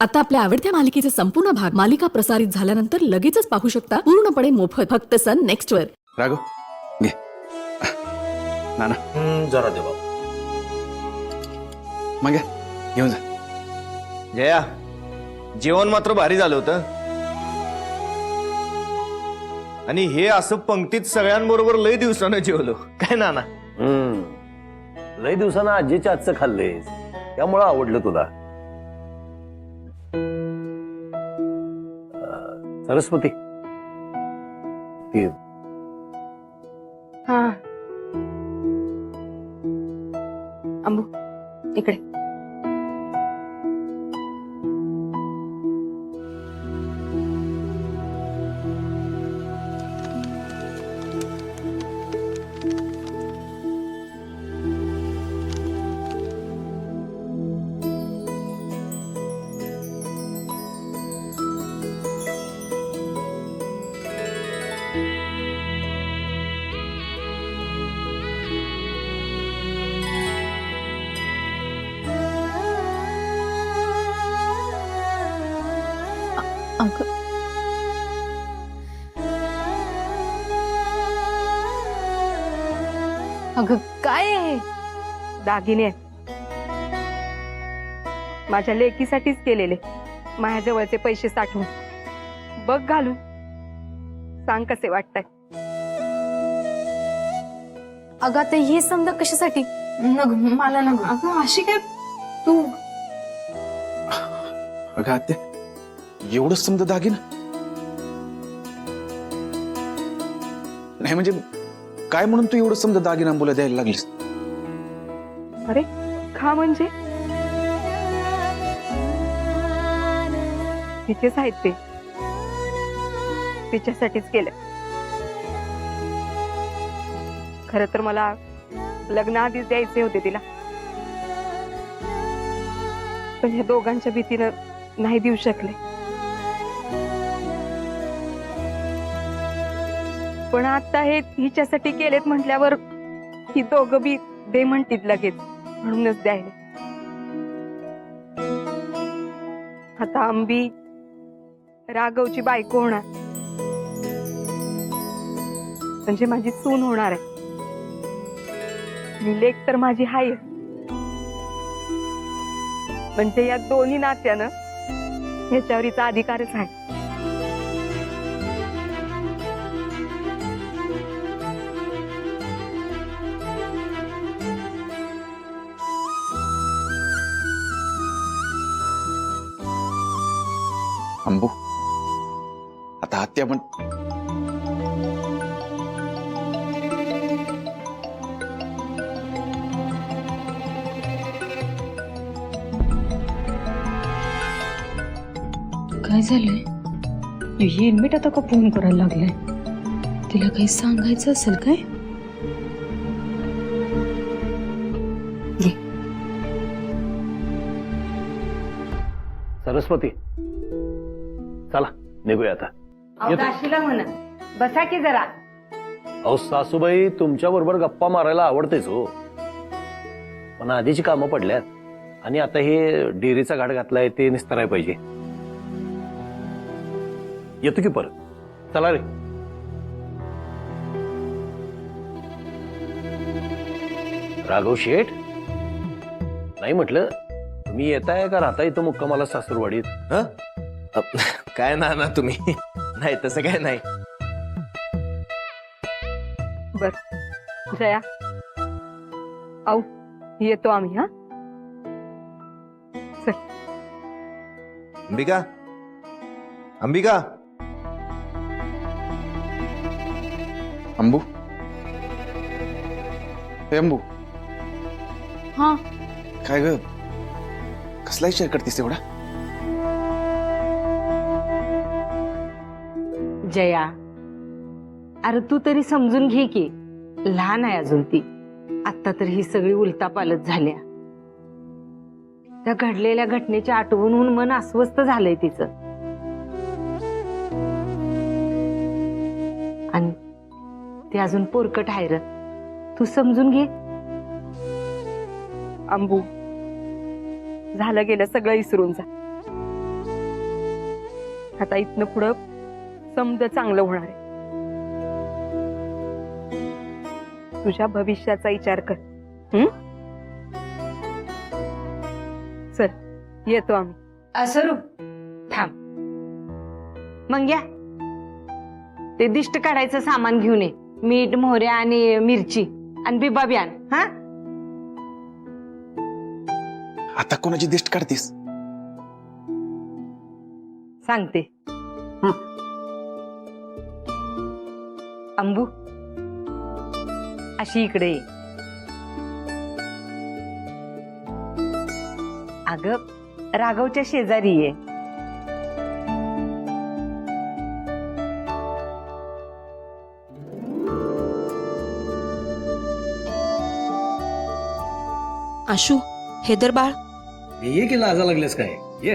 आता आपल्या आवडत्या मालिकेचे संपूर्ण भाग मालिका प्रसारित झाल्यानंतर लगेचच पाहू शकता पूर्णपणे मोफत फक्त सन नेक्स्ट वर. राघव घे नाना. जरा दे बाबा. मग घ्या, घेऊन जा. जया, जेवण मात्र भारी झालं होतं. आणि हे असं पंक्तीत सगळ्यांबरोबर लय दिवसानं जेवलो काय नाना. लय दिवसानं आजीच्या आजचं खाल्लेस त्यामुळं आवडलं तुला. सरस्वती ती हा अंबू इकडे. अगं काय आहे? दागिने माझ्या लेकीसाठीच केलेले. माझ्याजवळचे पैसे साठवून बघ घालून सांग कसे वाटतंय. अगं आता हे समजा कशासाठी? नग मला नग. अगं अशी काय तू? अगं आत्या, एवढं समजा दागिना नाही म्हणजे काय म्हणून तू एवढं समजा दागिना बोला द्यायला लागलीस? अरे खा म्हणजे तिचेच आहेत ते, तिच्यासाठीच केलं. खर तर मला लग्नाआधीच द्यायचे होते तिला, पण ह्या दोघांच्या भीतीनं नाही देऊ शकले. पण आता हे हिच्यासाठी केलेत म्हटल्यावर ही दोघं बी दे म्हणतील लगेच, म्हणूनच द्यायला. आता अंबी राघवची बायको होणार म्हणजे माझी सून होणार आहे. आणि लेक तर माझी हाय. म्हणजे या दोन्ही नात्यानं ह्याच्यावर हिचा अधिकारच आहे. अंबू, आता आत्या पण काय झालंय? हेल्मेट आता का फोन करायला लागलाय? तिला काही सांगायचं असेल काय? सरस्वती चला निघूया आता. म्हणा बसा की जरा. अहो सासूबाई, तुमच्या बरोबर गप्पा मारायला आवडतेच हो, पण आधीची कामं पडल्यात आणि आता हे डेअरीचा घाट घातलाय ते निस्तराय पाहिजे. येतो की परत. चला रे. राघव शेठ, नाही म्हटलं तुम्ही येताय का राहता इथं मुक्कामाला सासूरवाडीत? हं? काय नाना तुम्ही नाही तसं काय नाही. बर जया, आऊ येतो आम्ही. हा चल. अंबिका, अंबिका. अंबू, हे अंबू, हा काय ग, कसला विचार करतेस एवढा? जया, अरे तू तरी समजून घे की, लहान आहे अजून ती. आता तर ही सगळी उलतापालत झाल्या. त्या घडलेल्या घटनेच्या आठवणून मन अस्वस्थ झालंय तिचं. आणि ते अजून पोरकट आहे र, तू समजून घे. अंबू, झालं गेलं सगळं विसरून जा. आता इथनं पुढं समज चांगलं होणार आहे. तुझ्या भविष्याचा विचार कर. चल येतो आम्ही. असं थांब. मग या ते दिष्ट काढायचं सामान घेऊन ये. मीठ, मोहऱ्या आणि मिरची आणि बिबा बी आण. हा आता कोणाची दिष्ट काढतीस? सांगते. अंबू अशी इकडे ये. अगं राघवच्या शेजारी ये. आशू हे दर बाळ. ये की लाजा लागलेस काय? ये.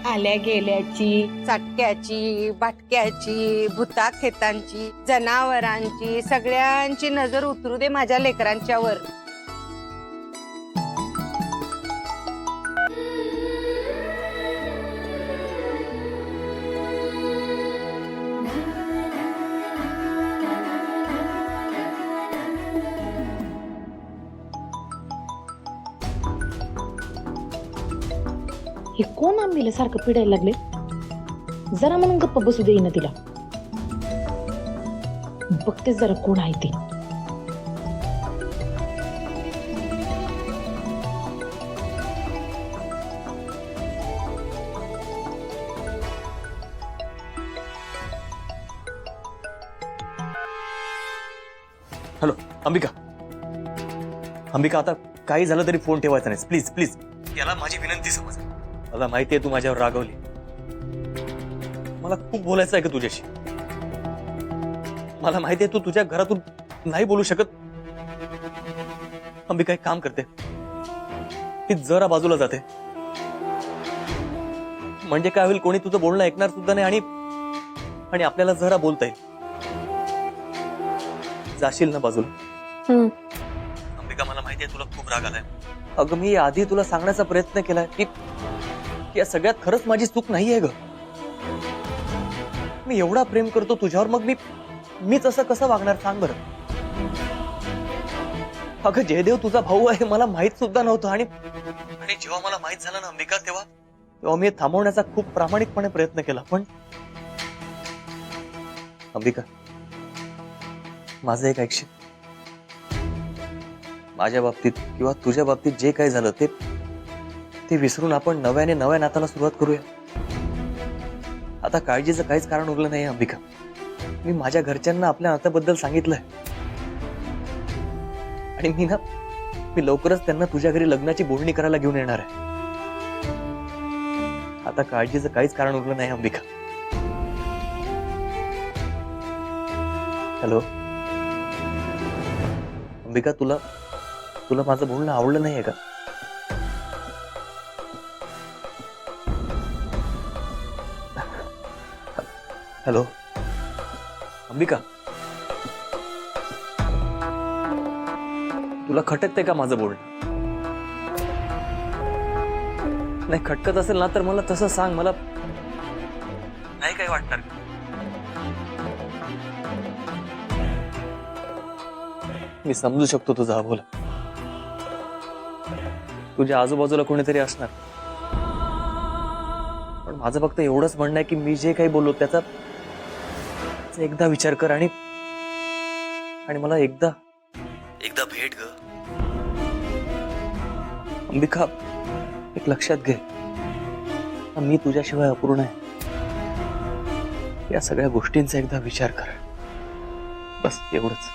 आल्या गेल्याची, चटक्याची, बाटक्याची, भुता खेतांची, जनावरांची, सगळ्यांची नजर उतरू दे माझ्या लेकरांच्यावर. हे कोण आंबीला सारखं पिडायला लागले? जरा म्हणून गप्प बसू देईना तिला. बघतेच जरा कोण आहे ते. हॅलो अंबिका. अंबिका आता काही झालं तरी फोन ठेवायचा नाही प्लीज प्लीज. याला माझी विनंती समज. मला माहिती आहे तू माझ्यावर रागवली. मला खूप बोलायचं आहे का तुझ्याशी. मला माहिती आहे तू तुझ्या घरातून नाही बोलू शकत. अंबिका एक काम करते, ती जरा बाजूला जाते. म्हणजे काय होईल, कोणी तुझं बोलणं ऐकणार सुद्धा नाही आणि आपल्याला जरा बोलता येईल. जाशील ना बाजूला? अंबिका मला माहिती आहे तुला खूप राग आलाय. अगं मी आधी तुला सांगण्याचा प्रयत्न केलाय की या सगळ्यात खरंच माझी चूक नाहीये ग. मी एवढा प्रेम करतो तुझ्यावर, मग मीच असं कसं वागणार सांग बरं. अगं जयदेव तुझा भाऊ आहे मला माहित सुद्धा नव्हतं आणि जेव्हा मला माहित झालं ना अंबिका, तेव्हा मी थांबवण्याचा खूप प्रामाणिकपणे प्रयत्न केला. पण अंबिका माझं एक ऐकशील. माझ्या बाबतीत किंवा तुझ्या बाबतीत जे काही झालं ते विसरून आपण नव्या नात्याला सुरुवात करूया. आता काळजीचं काहीच कारण उरलं नाही अंबिका. मी माझ्या घरच्यांना आपल्या नात्याबद्दल सांगितलंय आणि मी लवकरच त्यांना तुझ्या घरी लग्नाची बोलणी करायला घेऊन येणार आहे. आता काळजीचं काहीच कारण उरलं नाही अंबिका. हॅलो अंबिका, तुला माझं बोलणं आवडलं नाहीये का? हॅलो अंबिका, तुला खटकते का माझं बोलणं? नाही खटकत असेल ना तर मला तसं सांग. मला नाही काय वाटणार. मी समजू शकतो तुझा हा बोल. तुझ्या आजूबाजूला कोणीतरी असणार, पण माझं फक्त एवढंच म्हणणं आहे की मी जे काही बोललो त्याचा एकदा विचार कर आणि मला एकदा भेट ग अंबिका. एक लक्षात घे, मी तुझ्याशिवाय अपूर्ण आहे. या सगळ्या गोष्टींचा एकदा विचार कर. बस एवढंच.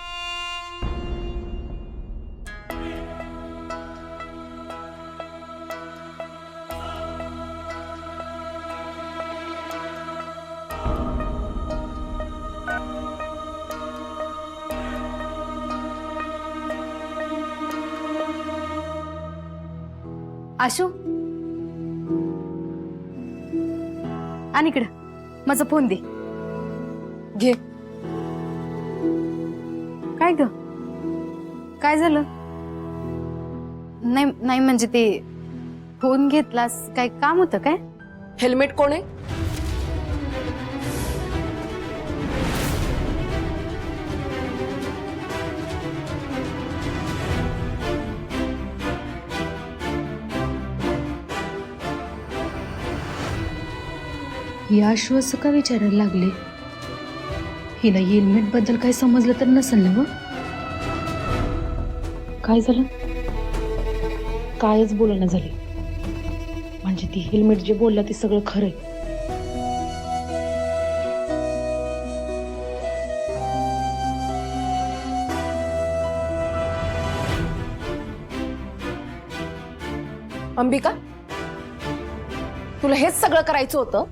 आशू आणि इकडं माझा फोन दे. घे. काय ग काय झालं? नाही नाही म्हणजे ते फोन घेतलास, काय काम होतं काय? हेल्मेट कोण आहे? ही आशू असं का विचारायला लागले? हिला हेल्मेट बद्दल काय समजलं तर नसेल ना व? काय झालं? कायच बोलणं झाली. म्हणजे ती हेल्मेट जे बोलला ते सगळं खरंय. अंबिका, तुला हेच सगळं करायचं होतं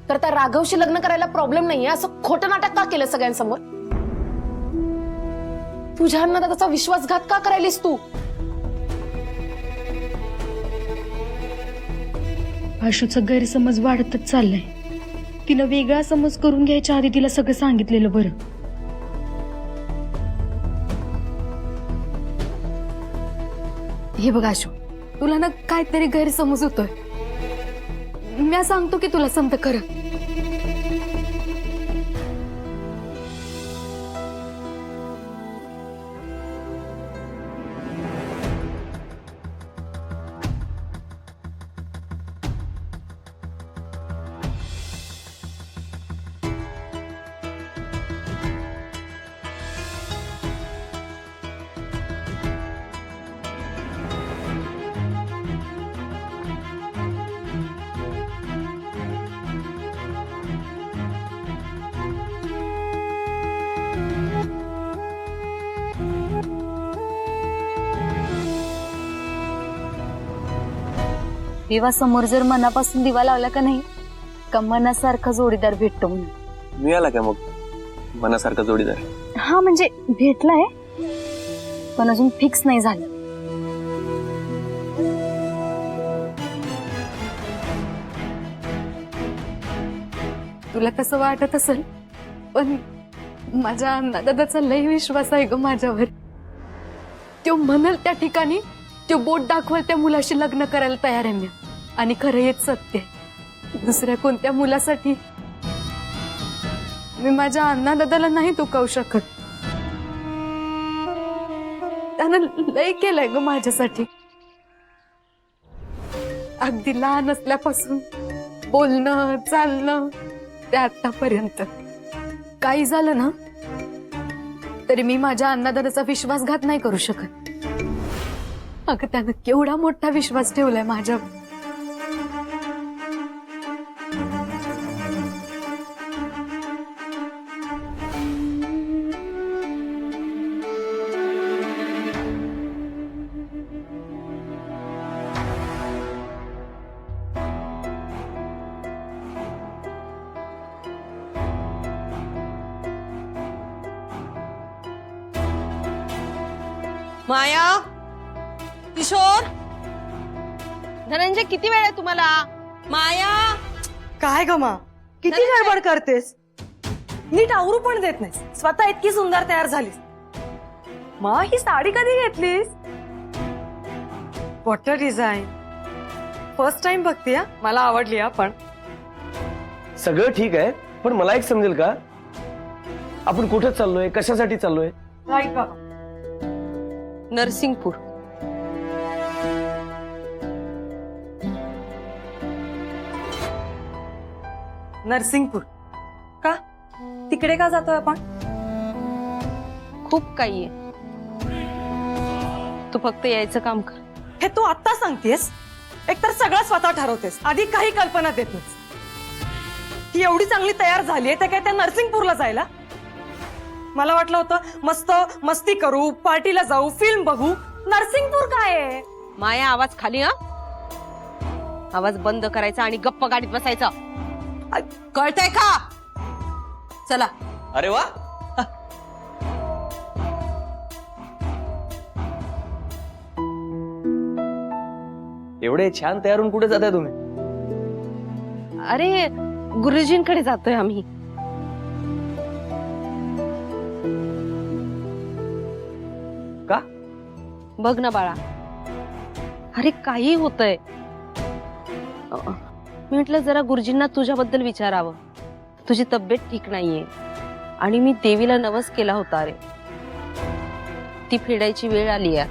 तर त्या राघवशी लग्न करायला प्रॉब्लेम नाहीये असं खोटं नाटक का केलं सगळ्यांसमोर? तुझ्या अन्नदाताचा विश्वासघात का करायलीस तू? आशूचा गैरसमज वाढतच चाललाय. तिनं वेगळा समज करून घ्यायच्या आधी तिला सगळं सांगितलेलं बरं. हे बघ आशू, तुला ना काहीतरी गैरसमज होतोय. मी सांगतो की तुला समत खरं. दिवा समोर जर मनापासून दिवा लावला का नाही, का मनासारखा जोडीदार भेटतो म्हणून. मिळाला का मग मनासारखा जोडीदार? हा म्हणजे भेटलाय, पण अजून फिक्स नाही झालं. तुला तसं वाटत असेल, पण माझ्या दादाचा लय विश्वास आहे ग माझ्यावर. तो म्हणल त्या ठिकाणी तो बोट दाखवल त्या मुलाशी लग्न करायला तयार आहे मी. आणि खरं हेच सत्य आहे. दुसऱ्या कोणत्या मुलासाठी मी माझ्या अण्णा दादाला नाही दुखावू शकत. त्यानं लय केलंय ग माझ्यासाठी. अगदी लहान असल्यापासून बोलणं चालणं ते आतापर्यंत. काही झालं ना तरी मी माझ्या अण्णादादाचा विश्वासघात नाही करू शकत. अगं त्यानं केवढा मोठा विश्वास ठेवलाय माझ्यावर. माया, किशोर, धनंजय, किती वेळ आहे तुम्हाला? माया, काय गमा किती गडबड करतेस? नीट आवरू पण देत नाहीस. स्वतः इतकी सुंदर तयार झालीस. मा, ही साडी कधी घेतलीस? वॉटर डिझाईन फर्स्ट टाइम बघते. हा, मला आवडली. हा, पण सगळं ठीक आहे, पण मला एक समजेल का, आपण कुठे चाललोय, कशासाठी चाललोय? राईट बाबा. नरसिंगपूर. नरसिंगपूर का? तिकडे का जातोय आपण? खूप काही आहे. तू फक्त यायचं काम कर. हे तू आत्ता सांगतेस? एकतर सगळं स्वतः ठरवतेस, आधी काही कल्पना देत नाहीस. ही एवढी चांगली तयार झालीये तर काय त्या नरसिंगपूरला जायला? मला वाटलं होतं मस्त मस्ती करू, पार्टीला जाऊ, फिल्म बघू. नरसिंगपूर काय आहे? माया, आवाज खाली. हा, आवाज बंद करायचा आणि गप्प गाडीत बसायचं. कळतंय का? चला. अरे वा, एवढे छान तयार होऊन कुठे जाताय तुम्ही? अरे गुरुजींकडे जातोय आम्ही. का? बघ ना बाळा, अरे काही होतंय. मी म्हटलं जरा गुरुजींना तुझ्याबद्दल विचारावं. तुझी तब्येत ठीक नाहीये आणि मी देवीला नवस केला होता रे. ती फेडायची वेळ आली आहे.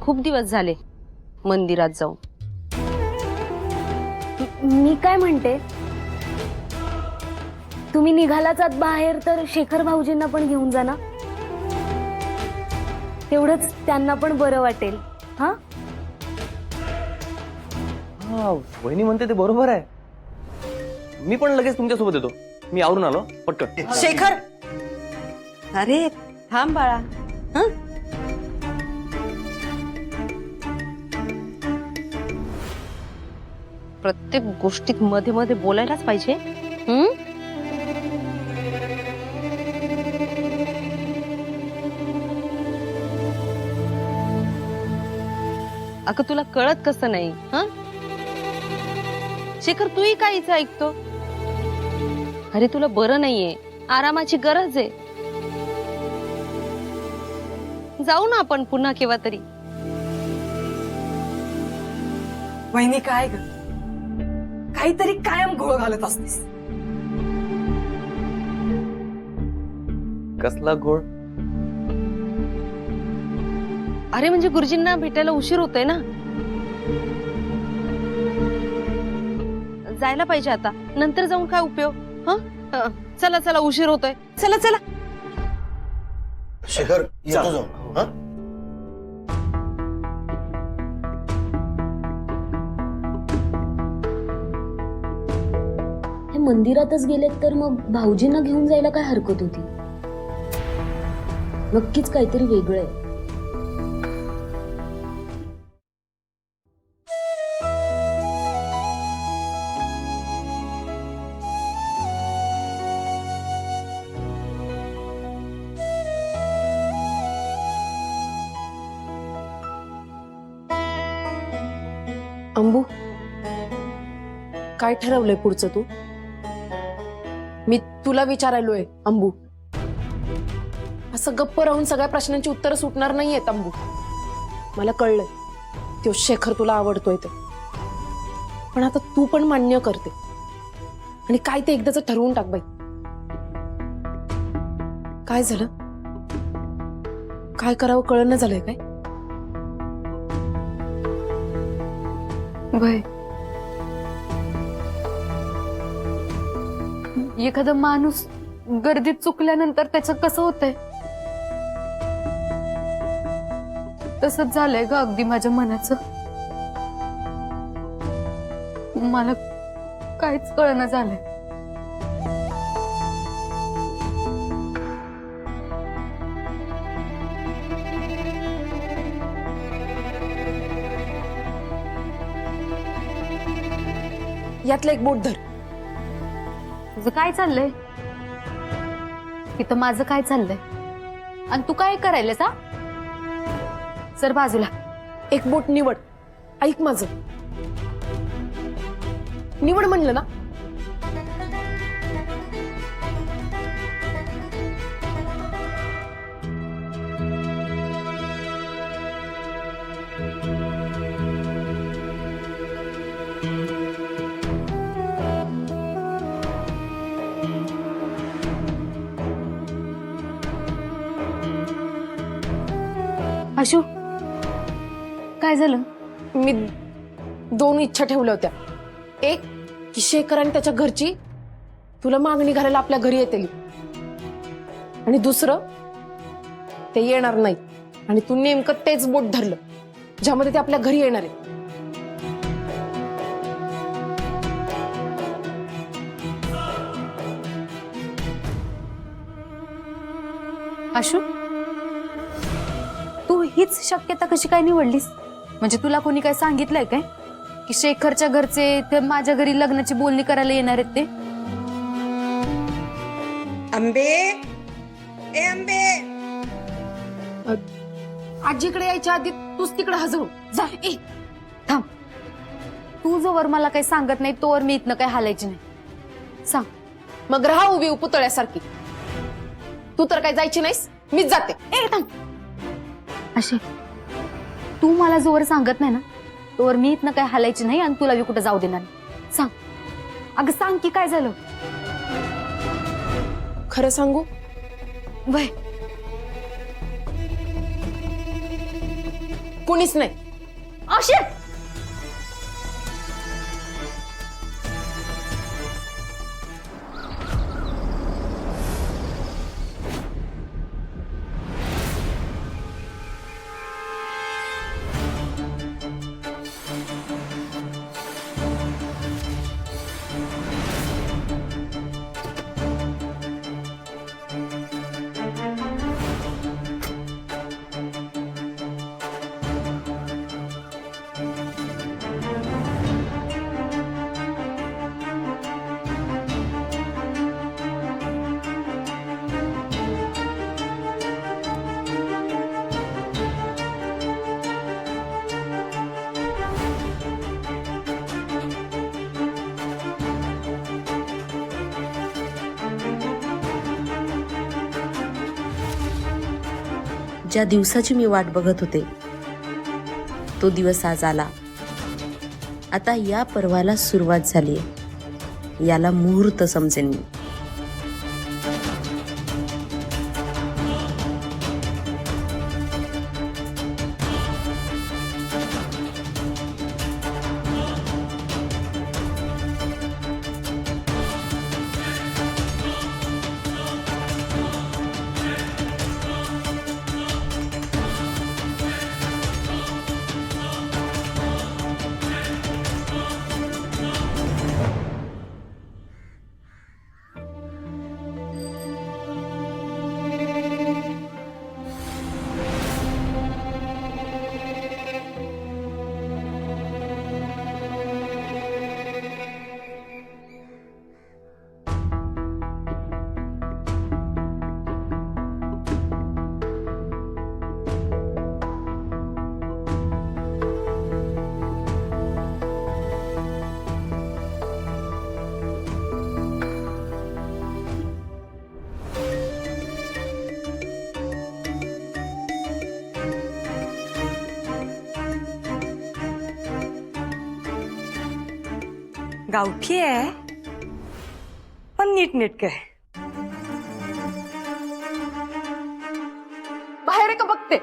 खूप दिवस झाले मंदिरात जाऊन. मी काय म्हणते, तुम्ही निघालाच आत बाहेर तर शेखर भाऊजींना पण घेऊन जा ना. तेवढंच त्यांना पण बरं वाटेल. हा हा वहिनी म्हणते ते बरोबर आहे. मी पण लगेच तुमच्यासोबत येतो. मी आवरून आलो पटकन. शेखर, अरे थांब बाळा. हं? प्रत्येक गोष्टीत मध्ये मध्ये बोलायलाच पाहिजे. अगं तुला कळत कसं नाही? हं? शेखर तूही काहीच ऐकतो. अरे तुला बरं नाहीये, आरामाची गरज आहे. जाऊ ना आपण पुन्हा केव्हा तरी. वहिनी काय ग, काहीतरी कायम घोळ घालत असतेस. कसला घोळ? अरे म्हणजे गुरुजींना भेटायला उशीर होतोय ना. जायला पाहिजे आता, नंतर जाऊन काय उपयोग? हं? चला चला उशीर होतोय. चला चला. शेखर येतो जाऊ. हा हे मंदिरातच गेलेत तर मग भाऊजींना घेऊन जायला काय हरकत होती? नक्कीच काहीतरी वेगळं आहे. अंबू, काय ठरवलंय पुढचं तू? मी तुला विचारायलोय अंबू. असं गप्प राहून सगळ्या प्रश्नांची उत्तरं सुटणार नाहीयेत अंबू. मला कळलंय तो शेखर तुला आवडतोय ते, पण आता तू पण मान्य करते आणि काय ते एकदाच ठरवून टाक बाई. काय झालं? काय करावं कळलं झालंय काय? वय एखादा माणूस गर्दीत चुकल्यानंतर त्याचं कसं होतंय तसंच झालंय ग अगदी माझ्या मनाचं. मला काहीच कळना झालंय. यातलं एक बोट धर. तुझं काय चाललंय इथं? माझं काय चाललंय आणि तू काय करायलास? हा सर बाजूला. एक बोट निवड. ऐक माझं, निवड म्हणलं ना. आशू काय झालं? मी 2 इच्छा ठेवल्या होत्या. एक की शेखर आणि त्याच्या घरची तुला मागणी घालायला आपल्या घरी येतील, आणि दुसरं ते येणार नाही आणि तू नेमकं तेच बोट धरलं ज्यामध्ये ते आपल्या घरी येणार आहे. आशू तू हीच शक्यता कशी काय निवडलीस? म्हणजे तुला कोणी काय सांगितलंय काय की शेखरच्या घरचे ते माझ्या घरी लग्नाची बोलणी करायला येणार आहेत ते? आंबे, ए आंबे, आजीकडे यायच्या आधी तूच तिकडे हजर हो. जा. थांब. तू जोवर मला काही सांगत नाही तोवर मी इथनं काही हालायची नाही. सांग. मग राहा उभी पुतळ्यासारखी. तू तर काय जायची नाहीस? मीच जाते. ए थांब. अशे तू मला जोवर सांगत नाही ना तोवर मी इथनं काय हालायची नाही आणि तुला बी कुठं जाऊ देणार नाही. सांग अगं सांग की काय झालं. खरं सांगू वय कुणीच नाही. अशे ज्या दिवसाची मी वाट बघत होते तो दिवस आज आला. आता या पर्वाला सुरुवात झाली. याला मुहूर्त समजेन मी. गावठी आहे पण नीटनेटकं आहे. बाहेर आहे का बघते.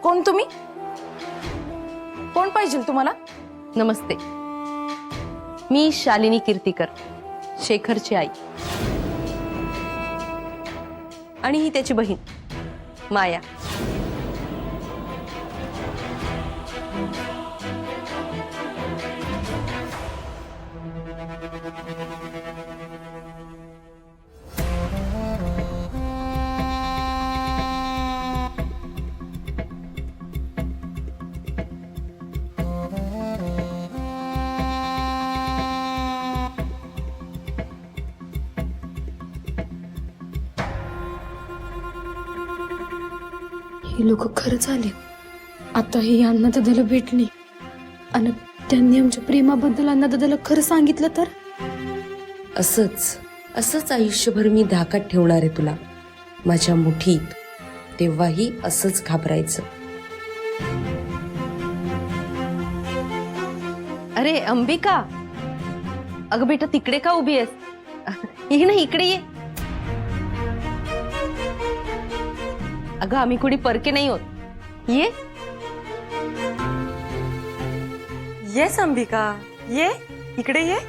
कोण तुम्ही. कोण पाहिजे तुम्हाला. नमस्ते. मी शालिनी कीर्तिकर, शेखरची आई. आणि ही त्याची बहीण माया. ही लोक खरंच आले. आता ही अण्णादादाला भेटली आणि त्यांनी आमच्या प्रेमाबद्दल अण्णादादाला खरं सांगितलं तर. असंच आयुष्यभर मी धाकात ठेवणार आहे तुला माझ्या मुठीत. तेव्हाही असंच घाबरायचं. अरे अंबिका, अगं बेटा तिकडे का उभी आहेस. ये ना इकडे ये. अगं आम्ही कुणी परके नाही होत. ये. येस अंबिका ये इकडे ये.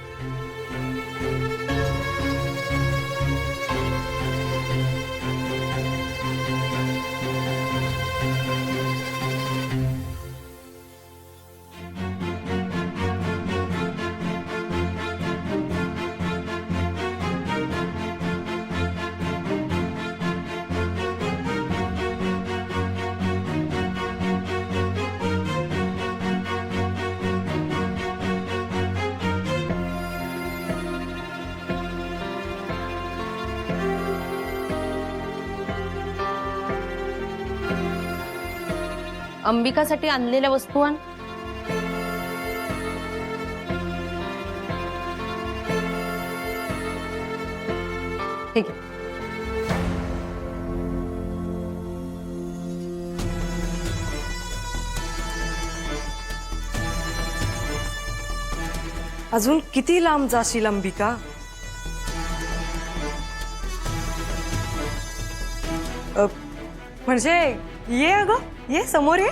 अंबिकासाठी आणलेल्या वस्तू आण. ठीक आहे. अजून किती लांब जाशील अंबिका? म्हणजे ये अगं, ये समोर ये.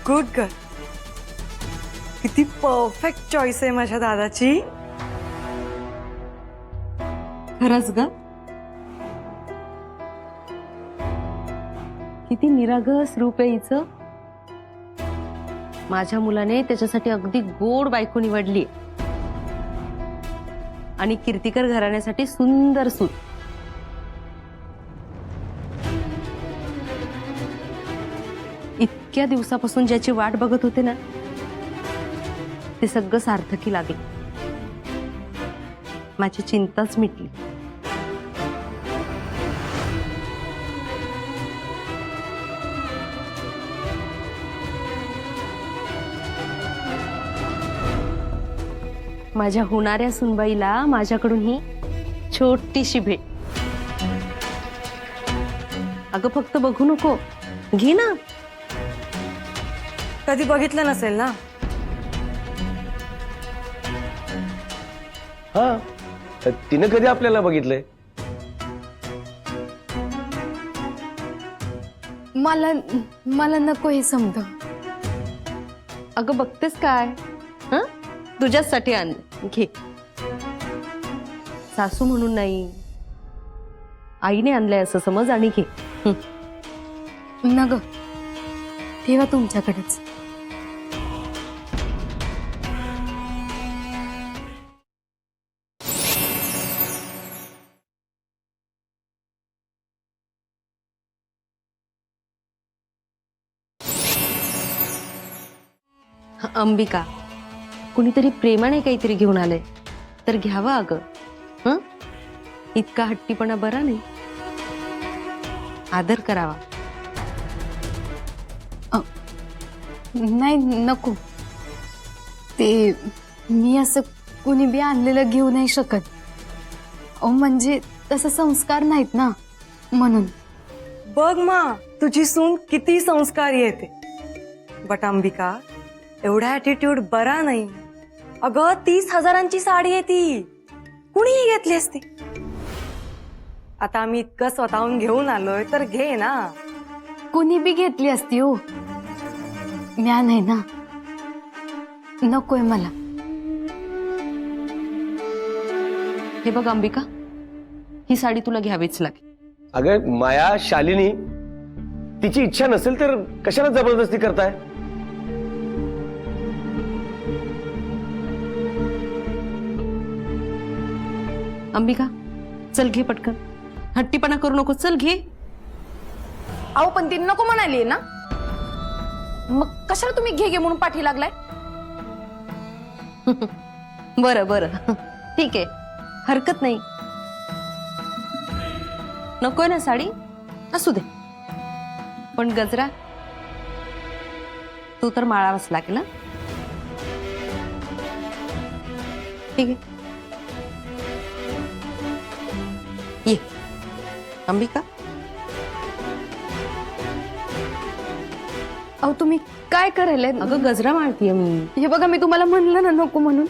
Good girl. किती परफेक्ट चॉईस आहे माझ्या दादाची. खरंच ग, किती निरागस रूप आहे हिचं. माझ्या मुलाने त्याच्यासाठी अगदी गोड बायको निवडली आणि कीर्तिकर घराण्यासाठी सुंदर सूत. इतक्या दिवसापासून ज्याची वाट बघत होते ना, ते सगळं सार्थकी लागलं. माझी चिंताच मिटली. माझ्या होणाऱ्या सुनबाईला माझ्याकडून ही छोटीशी भेट. अगं फक्त बघू नको, घे ना. कधी बघितलं नसेल ना. हा, तिनं कधी आपल्याला बघितलंय? मला नको हे समज. अगं बघतेस काय, हं? तुझ्यासाठी आणलं, घे. सासू म्हणून नाही, आईने आणलंय असं समज आणि घे. न ग, ठेवा तुमच्याकडेच. अंबिका, कुणीतरी प्रेमाने काहीतरी घेऊन आलंय तर घ्यावं अगं. हं? इतका हट्टीपणा बरा नाही. आदर करावा. नाही नको. ते मी असं कुणी बी आणलेलं घेऊ नाही शकत. म्हणजे तसं संस्कार नाहीत ना, म्हणून. बघ मा, तुझी सून किती संस्कारी येते. बट अंबिका, एवढा ऍटिट्यूड बरा नाही. अगं 30,000ची साडी आहे ती, कुणीही घेतली असती. आता आम्ही इतकं स्वतःहून घेऊन आलोय तर घे ना. कुणी बी घेतली असती हो, म्या नाही ना. नकोय मला. हे बघ अंबिका, ही साडी तुला घ्यावीच लागेल. अगं माया, शालिनी, तिची इच्छा नसेल तर कशाला जबरदस्ती करताय? अंबिका, चल घे पटकन. हट्टीपणा करू नको, चल घे. अहो पण ती नको म्हणाली ना, मग कशाला तुम्ही घे घे म्हणून पाठी लागलाय? बरं बरं, ठीक आहे, हरकत नाही. नकोय ना साडी, असू दे. पण गजरा तू तर माळावाच लागेल. ठीक आहे, ये अंबिका. अहो तुम्ही काय करायला? अगं गजरा माळतीये मी. हे बघा, मी तुम्हाला म्हणलं ना नको म्हणून.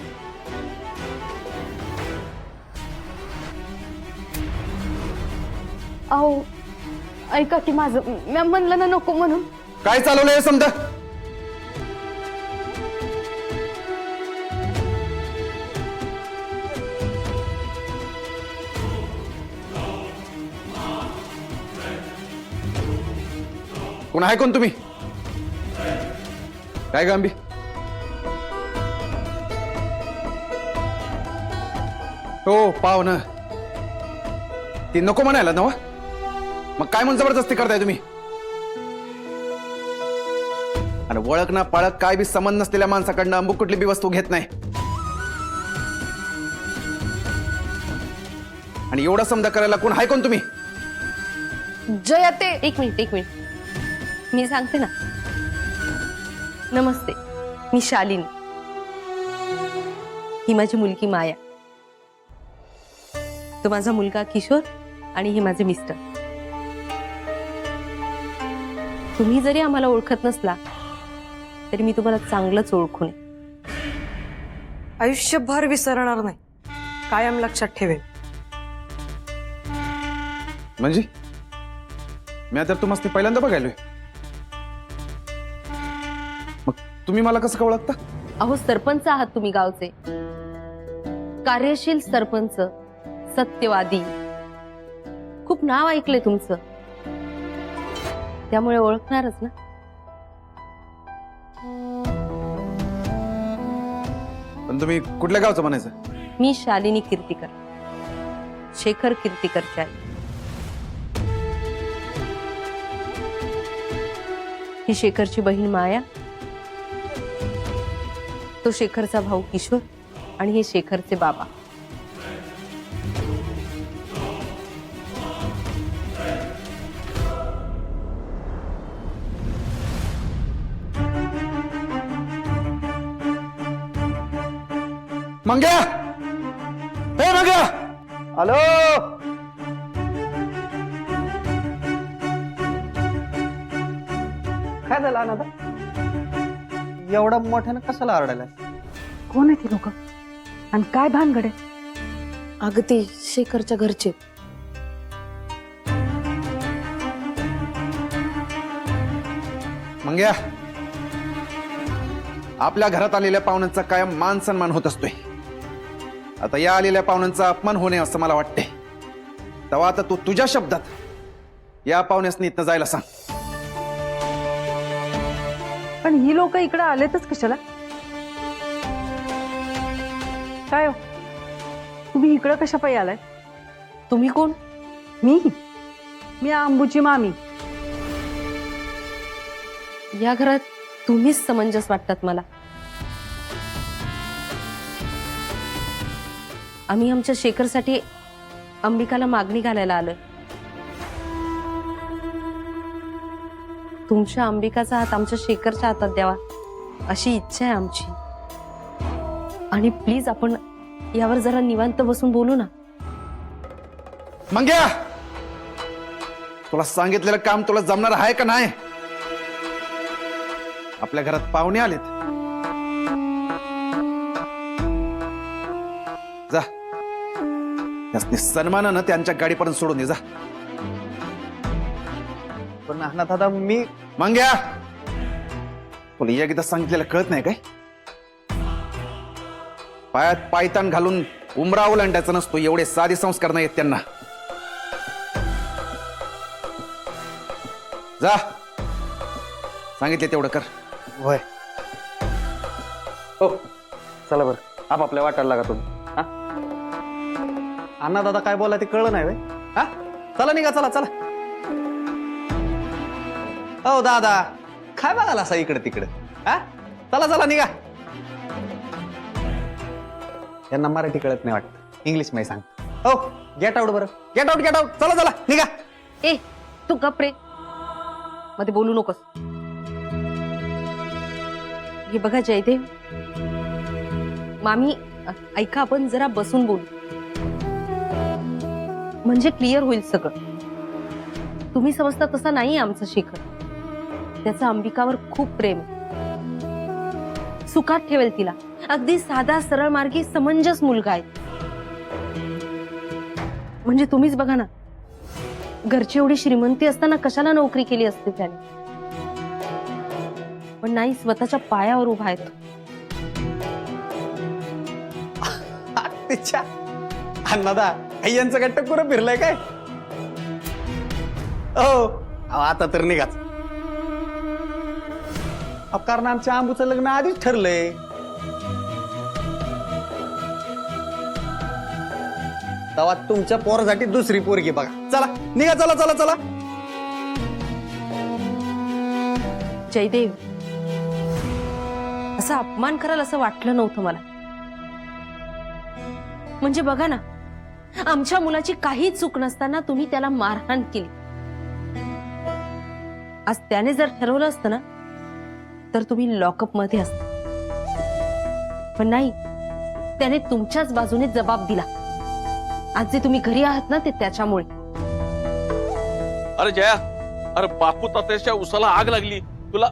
अहो ऐका की माझं, मी म्हणलं ना नको म्हणून. काय चालवलंय समजा? कोण आहे? कोण तुम्ही? काय गांबी? हो पाव ना. ती नको म्हणायला ना, मग काय म्हणून जबरदस्ती करताय तुम्ही? आणि ओळख ना पाळक काय बी संबंध नसलेल्या माणसाकडनं अंबू कुठली बी वस्तू घेत नाही. आणि एवढा समजा करायला कोण हाय कोण तुम्ही? जया ते एक मिनिट मी सांगते ना. नमस्ते, मी शालिनी. ही माझी मुलगी माया. तो माझा मुलगा किशोर आणि हे माझे मिस्टर. तुम्ही जरी आम्हाला ओळखत नसला तरी मी तुम्हाला चांगलंच ओळखून आहे. आयुष्यभर विसरणार नाही, कायम लक्षात ठेवेन. म्हणजे मी आता तुम्हाला पहिल्यांदा बघायलोय. मग तुम्ही मला कसं का ओळखता? अहो, सरपंच आहात तुम्ही गावचे. कार्यशील सरपंच, सत्यवादी. खूप नाव ऐकलंय तुमचं, त्यामुळे ओळखणारच ना. पण तुम्ही कुठल्या गावचं म्हणायचं? मी शालिनी कीर्तिकर, शेखर कीर्तिकरची आई. ही शेखरची बहीण माया, तो शेखरचा भाऊ किशोर आणि हे शेखरचे बाबा. मंग्या, हे मंग्या, हॅलो. काय झालं अनाथा? एवढा मोठ्यानं कशाला आरडायला? कोण आहे ती लोक आणि काय भानगड आहे? अगं ते शेखरच्या घरचे. मंग्या, आपल्या घरात आलेल्या पाहुण्यांचा कायम मान सन्मान होत असतोय. आता या आलेल्या पाहुण्यांचा अपमान होणे असं मला वाटते. तेव्हा आता तू तुझ्या शब्दात या पाहुण्यासनी इथनं जायला सांग. पण ही लोक इकडे आलेतच कशाला? काय हो, तुम्ही इकडं कशा पायी आलाय? तुम्ही कोण? मी अंबूची मामी. या घरात तुम्हीच समंजस वाटतात मला. आम्ही आमच्या शेखरसाठी अंबिकाला मागणी घालायला आलोय. तुमच्या अंबिकाचा हात आमच्या शेखरच्या हातात द्यावा अशी इच्छा आहे आमची. आणि प्लीज आपण यावर जरा निवांत बसून बोलू ना. मंग्या, तुला सांगितलेलं काम तुला जमणार आहे का नाही? आपल्या घरात पाहुणे आलेत. जा, त्यासनी सन्मानानं त्यांच्या गाडीपर्यंत सोडून दे. जा. पण नाना दादा मी मंग्या, तुला या गीता सांगितलेलं कळत नाही काय? पायात पायतान घालून उमरा ओलांडायचा नसतो, एवढे साधे संस्कार नाहीत त्यांना. जा, सांगितले तेवढं कर. होय. हो, चला बरं, आपापल्या वाटायला लागा तुम्ही. हा, अण्णा दादा काय बोला ते कळलं नाही. हा, चला निघा, चला चला. हो दादा, काय बघाल असा इकडे तिकडे? हा, चला चला निघा. यांना मराठी कळत नाही वाटतं, इंग्लिश मध्ये सांग. हो, गेट आउट. बरं, गेट आउट, गेट आउट. चला चला निघा. ए, तू गप रे, मध्ये बोलू नकोस. हे बघा जयदेव, मामी ऐका, आपण जरा बसून बोलू म्हणजे क्लिअर होईल सगळं. तुम्ही समजता तसा नाही आमचा शेखर. त्याचा अंबिकावर खूप प्रेम आहे. सुखात ठेवेल तिला. अगदी साधा सरळ मार्गी समंजस मुलगा आहे. म्हणजे तुम्हीच बघा ना, घरची एवढी श्रीमंती असताना कशाला नोकरी केली असते त्याने. पण नाही, स्वतःच्या पायावर उभा आहे तो. तिच्या अण्णादा यांचं काय टक्कर फिरलंय काय? हो, आता तर निघाच. कारण आमच्या आंबूचं लग्न आधीच ठरलंय. तेव्हा तुमच्या पोरासाठी दुसरी पोरगी बघा. चला निघा, चला चला चला. जयदेव, असा अपमान कराल असं वाटलं नव्हतं मला. म्हणजे बघा ना, आमच्या मुलाची काही चूक नसताना तुम्ही त्याला मारहाण केली. आज त्याने जर ठरवलं असतं ना तर तुम्ही लॉकअप मध्ये असता, पण नाही, त्याने तुमच्याच बाजूने जबाब दिला. आज जे तुम्ही घरी आहात ना ते त्याच्यामुळे. अरे जया, अरे बापू तात्याच्या उसाला आग लागली तुला.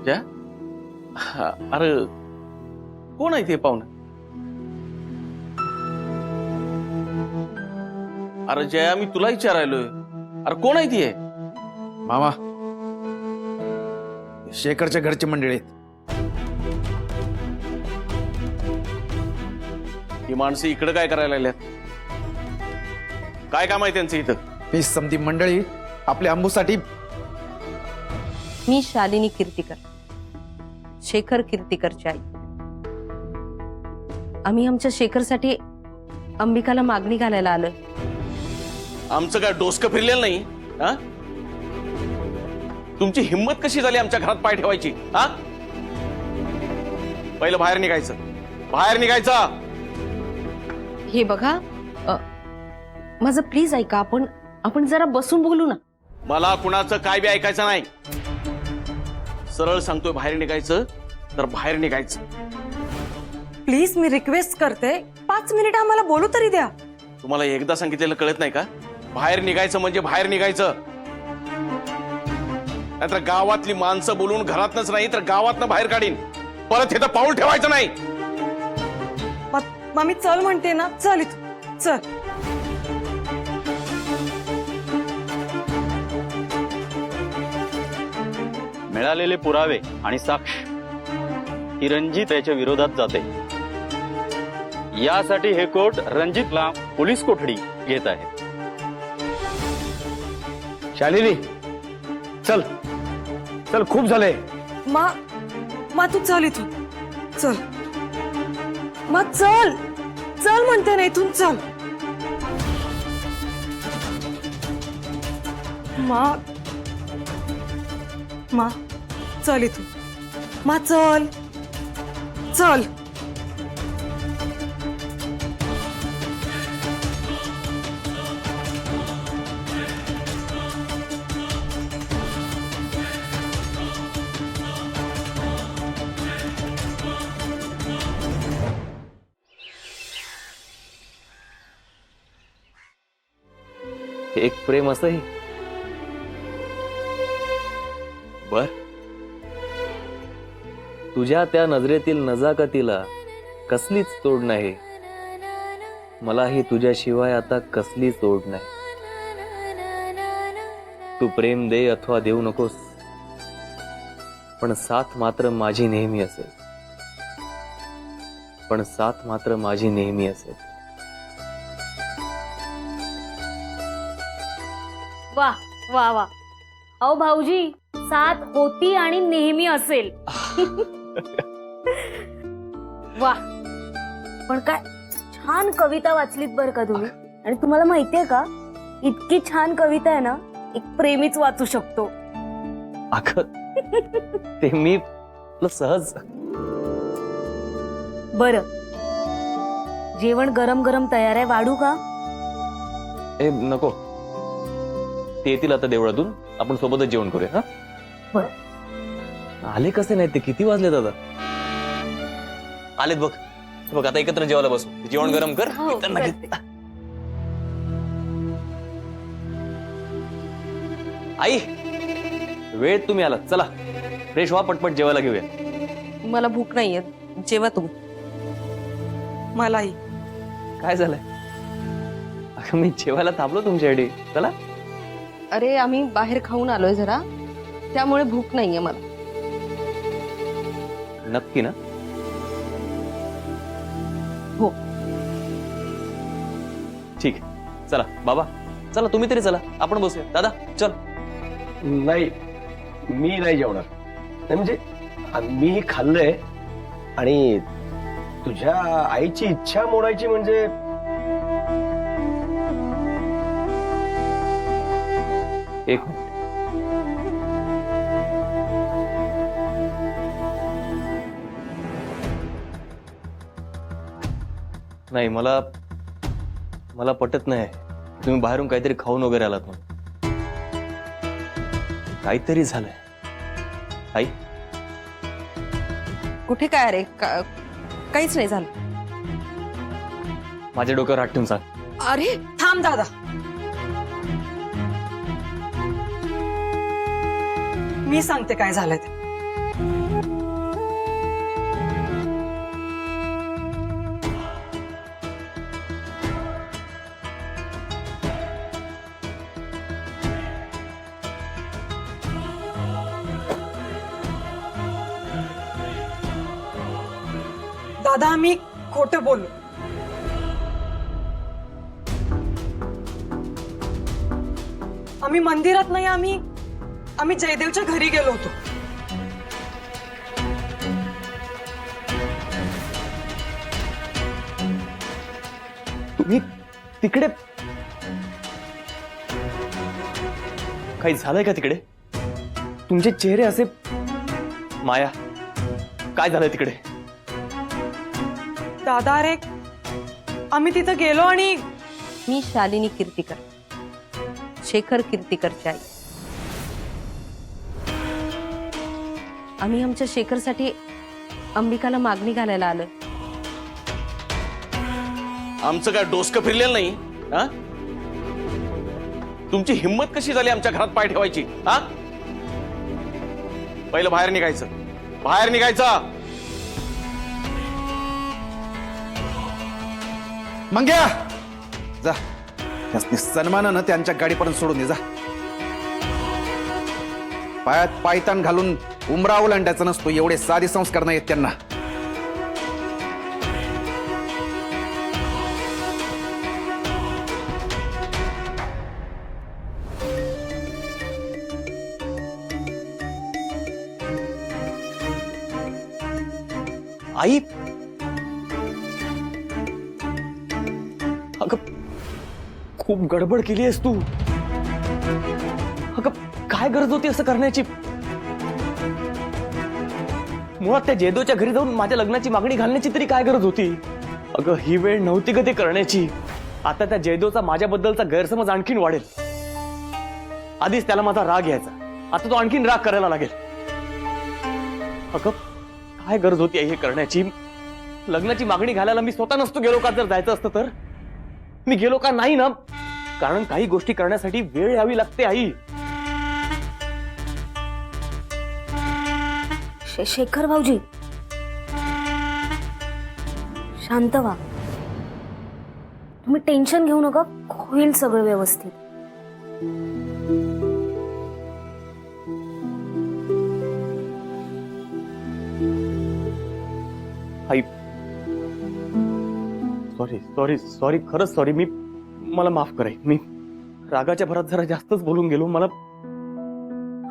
जया, अरे कोण आहे ते पाहुणं? अरे जया, मी तुला विचारायलोय, अरे कोण आहे ती? मामा, शेखरच्या घरची मंडळी आहेत. ही माणसं इकडे काय करायला लागल्यात? काय काम आहे त्यांचं इथं? ही समधी मंडळी आपल्या अंबूसाठी. मी शालिनी कीर्तिकर, शेखर कीर्तिकरची आई. आम्ही आमच्या शेखरसाठी अंबिकाला मागणी घालायला आलोय. आमचं काय डोसकं फिरलेलं नाही? हा, तुमची हिंमत कशी झाली आमच्या घरात पाय ठेवायची? हा, पहिलं बाहेर निघायचं, बाहेर निघायचं. हे बघा, माझं प्लीज ऐका, आपण जरा बसून बोलू ना. मला कुणाचं काय बी ऐकायचं नाही. सरळ सांगतोय, बाहेर निघायचं तर बाहेर निघायचं. प्लीज मी रिक्वेस्ट करते, 5 मिनिट आम्हाला बोलू तरी द्या. तुम्हाला एकदा सांगितलेलं कळत नाही का? बाहेर निघायचं म्हणजे बाहेर निघायचं. नाहीतर गावातली माणसं बोलून घरातनच नाही तर गावातनं बाहेर काढीन. परत इथं पाऊल ठेवायचं नाही. मग मी चल म्हणते ना, चल इथं चल. मिळालेले पुरावे आणि साक्ष ही रणजित याच्या विरोधात जाते. यासाठी हे कोर्ट रणजितला पोलीस कोठडी घेत आहे. शालिनी, चल चल, खूप झालंय. मा तू चल इथून, चल. मग चल चल म्हणते ना, इथून चल. मा चल इथून. मा चल चल. एक प्रेम असंही. बर, तुझ्या त्या नजरेतील नजाकतीला कसलीच तोड नाही. मलाही तुझ्याशिवाय आता कसलीच ओढ नाही. तू प्रेम दे अथवा देऊ नकोस, पण साथ मात्र माझी नेहमी असेल. पण साथ मात्र माझी नेहमी असेल. वा वा वा, अहो भाऊजी, साथ होती आणि नेहमी असेल. वा, पण काय छान कविता वाचलीत बर का तुम्ही. आणि तुम्हाला माहितीये का, इतकी छान कविता आहे ना, एक प्रेमीच वाचू शकतो. ते मी सहज. बर, जेवण गरम गरम तयार आहे, वाढू का? ए नको, ते येतील आता देवळातून, आपण सोबतच जेवण करूया. हा, बर. आले कसे नाही ते? किती वाजले दादा? आलेत बघ. बघ, आता एकत्र जेवायला बसू. जेवण गरम कर. हो, त्यांना घे. आई, वेळ तुम्ही आलात. चला फ्रेश व्हा, पटपट जेवायला घेऊया. मला भूक नाहीये, जेवा तुम्ही. मलाही. काय झालंय? अगं, मी जेवायला थांबलो तुमच्यासाठी. चला. अरे, आम्ही बाहेर खाऊन आलोय जरा, त्यामुळे भूक नाहीये मला. नक्की ना? हो. ठीक आहे, चला बाबा, चला तुम्ही तरी चला, आपण बसूया. दादा चल. नाही, मी नाही जेवणार. नाही म्हणजे मी खाल्लंय, आणि तुझ्या आईची इच्छा मोडायची म्हणजे नाही, मला मला पटत नाही तुम्ही बाहेरून काहीतरी खाऊन वगैरे आलात म्हणून. काहीतरी झालंय. आई, कुठे काय रे काहीच नाही झालं. माझ्या डोक्यावर हात ठेवून सांग. अरे थांब दादा. मी सांगते काय झालं ते. दादा आम्ही खोटं बोललो. आम्ही मंदिरात नाही, आम्ही जयदेवच्या घरी गेलो होतो. तुम्ही तिकडे काही झालंय का तिकडे? तुमचे चेहरे असे. माया, काय झालंय तिकडे? दादा रे आम्ही तिथं गेलो आणि मी शालिनी कीर्तिकर, शेखर कीर्तिकरची आई. आम्ही आमच्या शेखरसाठी अंबिकाला मागणी घालायला आलोय. आमचं काय डोसकं फिरलेलं नाही हा? तुमची हिंमत कशी झाली आमच्या घरात पाय ठेवायची हा? पहिलं बाहेर निघायचं, बाहेर निघायचं. मंग्या, जा त्यासनी सन्मानानं त्यांच्या गाडीपर्यंत सोडून दे. जा, पायात पायतान घालून उमरा ओलांडायचा नसतो, एवढे साधे संस्कार नाहीत त्यांना. आई, अगं खूप गडबड केली आहेस तू. अगं काय गरज होती असं करण्याची? मुळात त्या जयदेवच्या घरी जाऊन माझ्या लग्नाची मागणी घालण्याची तरी काय गरज होती? अगं ही वेळ नव्हती का ते करण्याची? आता त्या जयदेवचा माझ्याबद्दलचा गैरसमज आणखीन वाढेल. आधीच त्याला माझा राग यायचा, आता तो आणखीन राग करायला लागेल. अगं काय गरज होती हे करण्याची? लग्नाची मागणी घालायला मी स्वतः नसतो गेलो का? जर जायचं असतं तर मी गेलो का? नाही ना, कारण काही गोष्टी करण्यासाठी वेळ यावी लागते आई. शेखर भाऊजी शांत व्हा. तुम्ही टेन्शन घेऊ नका, होईल सगळं व्यवस्थित. आई, सॉरी सॉरी सॉरी, खरंच सॉरी. मला माफ कराय. मी रागाच्या भरात जरा जास्तच बोलून गेलो.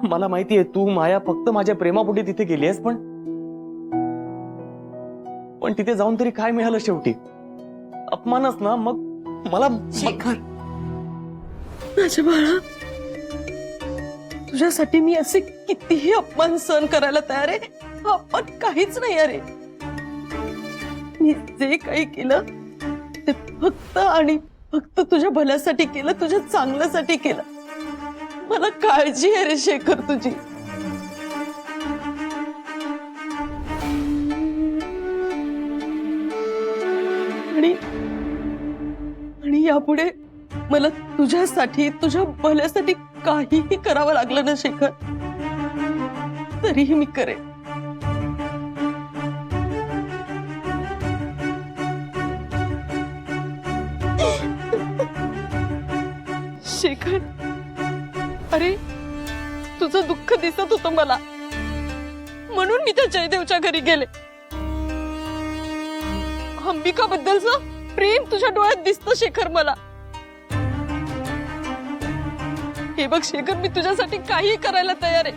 मला माहिती आहे तू माया फक्त माझ्या प्रेमापोटी तिथे गेली आहेस, पण तिथे जाऊन तरी काय मिळालं शेवटी? अपमानच ना. मग मला शेखर, माझ्या बाळा, तुझ्यासाठी मी असे कितीही अपमान सहन करायला तयार आहे. अपमान काहीच नाही. अरे मी जे काही केलं ते फक्त आणि फक्त तुझ्या भल्यासाठी केलं, तुझ्या चांगल्यासाठी केलं. मला काळजी आहे रे शेखर तुझी. आणि यापुढे मला तुझ्यासाठी, तुझ्या भल्यासाठी काहीही करावं लागलं ना शेखर, तरीही मी करेन. शेखर, अरे तुझं दुःख दिसत होतं मला, म्हणून मी त्या जयदेवच्या घरी गेले. अंबिका बद्दलचं प्रेम तुझ्या डोळ्यात दिसतं शेखर मला. हे बघ शेखर, मी तुझ्यासाठी काही करायला तयार आहे.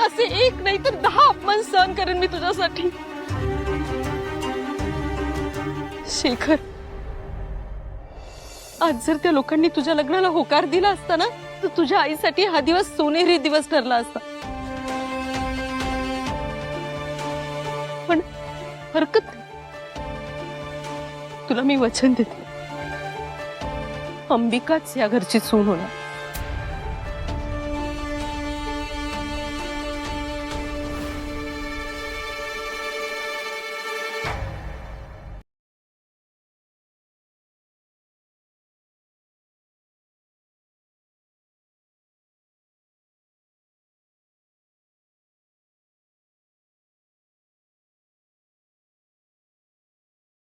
असे एक नाही तर 10 अपमान सहन करेन मी तुझ्यासाठी. शेखर, आज जर त्या लोकांनी तुझ्या लग्नाला होकार दिला असता ना, तर तुझ्या आईसाठी हा दिवस सोनेरी दिवस ठरला असता. पण हरकत नाही, तुला मी वचन देते, अंबिकाच या घरची सून होणार.